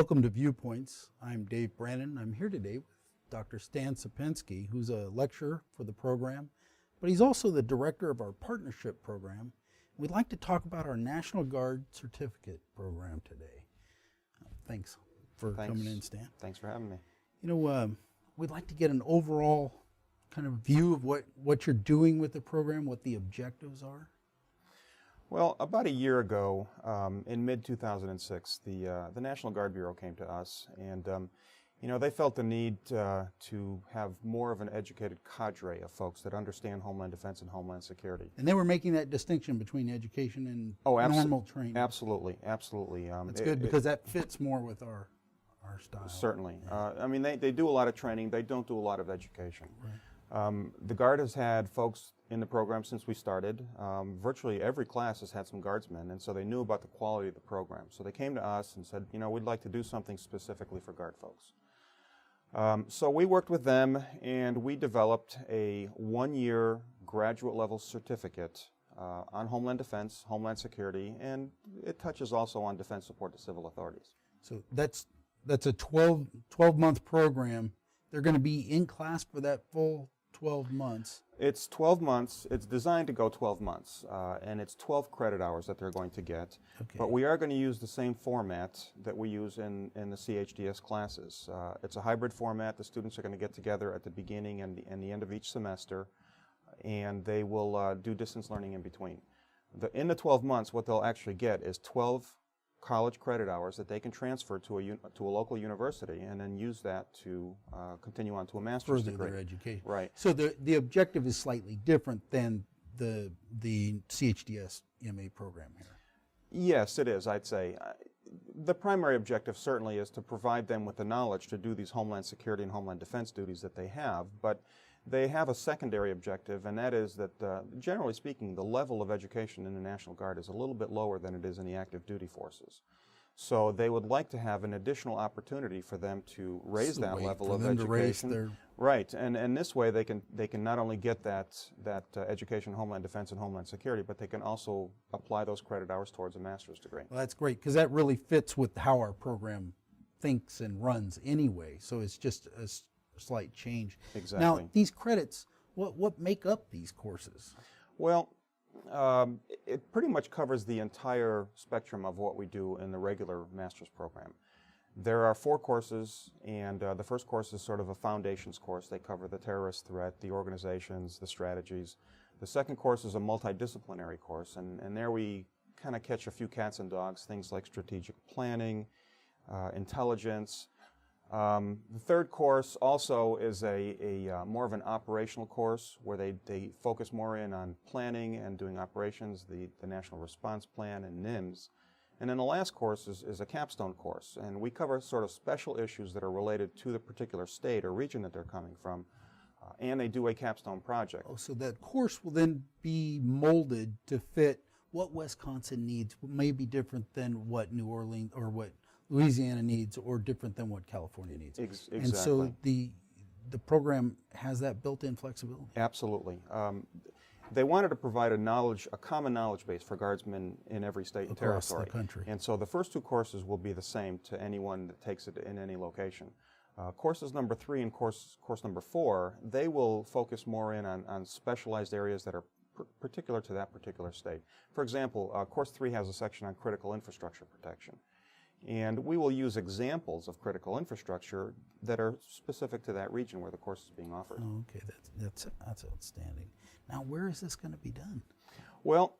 Welcome to Viewpoints. I'm Dave Brannon. I'm here today with Dr. Stan Supinski, who's a lecturer for the program, but he's also the director of our partnership program. We'd like to talk about our National Guard Certificate program today. Thanks for coming in, Stan. Thanks for having me. You know, we'd like to get an overall kind of view of what you're doing with the program, what the objectives are. Well, about a year ago, in mid-2006, the National Guard Bureau came to us, and they felt the need to have more of an educated cadre of folks that understand Homeland Defense and Homeland Security. And they were making that distinction between education and normal training. Absolutely, absolutely. That's good because that fits more with our style. Certainly. Yeah. They do a lot of training. They don't do a lot of education. Right. The Guard has had folks in the program since we started. Virtually every class has had some Guardsmen, and so they knew about the quality of the program. So they came to us and said, we'd like to do something specifically for Guard folks. So we worked with them, and we developed a one-year graduate level certificate on Homeland Defense, Homeland Security, and it touches also on defense support to civil authorities. So that's a 12-month program. They're going to be in class for that full 12 months. It's 12 months. It's designed to go 12 months, and it's 12 credit hours that they're going to get. Okay. But we are going to use the same format that we use in the CHDS classes. It's a hybrid format. The students are going to get together at the beginning and the end of each semester, and they will do distance learning in between. In the 12 months, what they'll actually get is 12 college credit hours that they can transfer to a local university and then use that to continue on to a master's degree. Further their education. Right. So the objective is slightly different than the CHDS MA program here. Yes, it is, I'd say. The primary objective certainly is to provide them with the knowledge to do these Homeland Security and Homeland Defense duties that they have, but they have a secondary objective, and that is that, generally speaking, the level of education in the National Guard is a little bit lower than it is in the active duty forces. So they would like to have an additional opportunity for them to raise that level of education. Right, and this way they can not only get that education in Homeland Defense and Homeland Security, but they can also apply those credit hours towards a master's degree. Well, that's great because that really fits with how our program thinks and runs anyway. So it's just a slight change. Exactly. Now, these credits, what make up these courses? Well, it pretty much covers the entire spectrum of what we do in the regular master's program. There are 4 courses, and the first course is sort of a foundations course. They cover the terrorist threat, the organizations, the strategies. The second course is a multidisciplinary course, and there we kind of catch a few cats and dogs, things like strategic planning, intelligence. The third course also is a more of an operational course where they focus more in on planning and doing operations, the National Response Plan and NIMS. And then the last course is a capstone course, and we cover sort of special issues that are related to the particular state or region that they're coming from, and they do a capstone project. Oh, so that course will then be molded to fit what Wisconsin needs, may be different than what New Orleans or what Louisiana needs, or different than what California needs. Exactly. And so the program has that built-in flexibility. Absolutely. They wanted to provide a common knowledge base for Guardsmen in every state and Across territory. the country. And so the first 2 courses will be the same to anyone that takes it in any location. Courses number 3 and course number 4, they will focus more in on specialized areas that are particular to that particular state. For example, course 3 has a section on critical infrastructure protection. And we will use examples of critical infrastructure that are specific to that region where the course is being offered. Oh, okay, that's outstanding. Now, where is this going to be done? Well,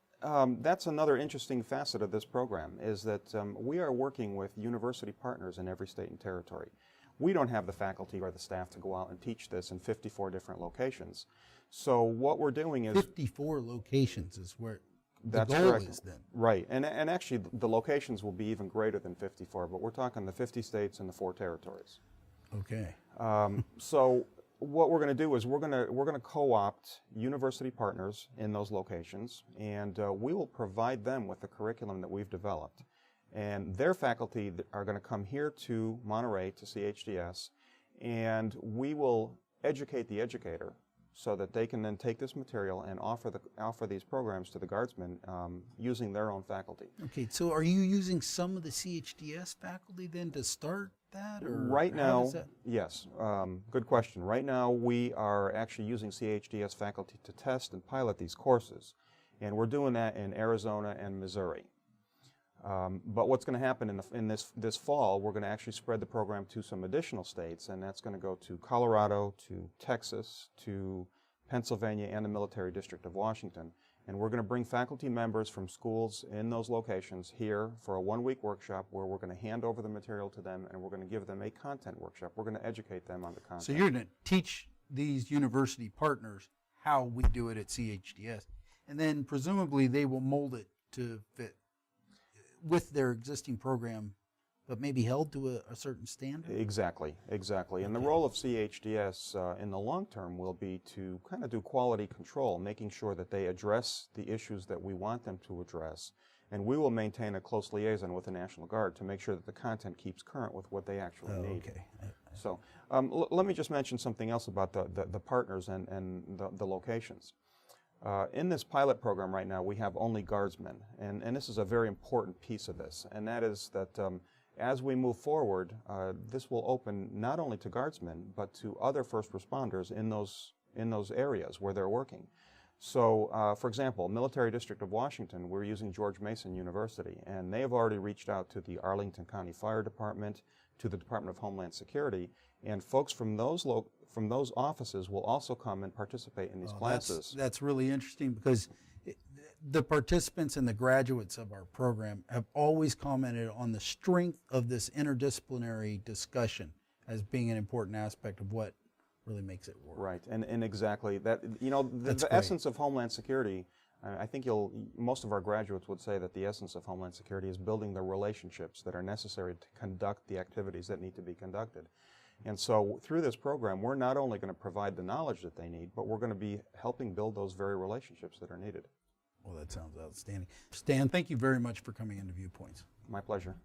that's another interesting facet of this program, is that we are working with university partners in every state and territory. We don't have the faculty or the staff to go out and teach this in 54 different locations. So what we're doing is 54 locations is where that's the goal correct. is then. Right, and actually the locations will be even greater than 54, but we're talking the 50 states and the 4 territories. Okay. So what we're going to do is we're going to co-opt university partners in those locations, and we will provide them with the curriculum that we've developed. And their faculty are going to come here to Monterey to CHDS, and we will educate the educator so that they can then take this material and offer these programs to the Guardsmen using their own faculty. Okay, so are you using some of the CHDS faculty then to start that? Or Right how now, does that- yes, good question. Right now we are actually using CHDS faculty to test and pilot these courses, and we're doing that in Arizona and Missouri. But what's going to happen in this fall, we're going to actually spread the program to some additional states, and that's going to go to Colorado, to Texas, to Pennsylvania, and the Military District of Washington. And we're going to bring faculty members from schools in those locations here for a 1-week workshop where we're going to hand over the material to them, and we're going to give them a content workshop. We're going to educate them on the content. So you're going to teach these university partners how we do it at CHDS, and then presumably they will mold it to fit with their existing program, but maybe held to a certain standard? Exactly, exactly. And the Okay. role of CHDS in the long term will be to kind of do quality control, making sure that they address the issues that we want them to address. And we will maintain a close liaison with the National Guard to make sure that the content keeps current with what they actually need. Okay. So let me just mention something else about the partners and the locations. In this pilot program right now, we have only Guardsmen, and this is a very important piece of this, and that is that as we move forward, this will open not only to Guardsmen, but to other first responders in those areas where they're working. So, for example, Military District of Washington, we're using George Mason University, and they have already reached out to the Arlington County Fire Department, to the Department of Homeland Security, and folks from those offices will also come and participate in these classes. That's really interesting because the participants and the graduates of our program have always commented on the strength of this interdisciplinary discussion as being an important aspect of what really makes it work. Right, and exactly that. You know, the essence of Homeland Security. I think most of our graduates would say that the essence of Homeland Security is building the relationships that are necessary to conduct the activities that need to be conducted. And so through this program, we're not only going to provide the knowledge that they need, but we're going to be helping build those very relationships that are needed. Well, that sounds outstanding. Stan, thank you very much for coming into Viewpoints. My pleasure.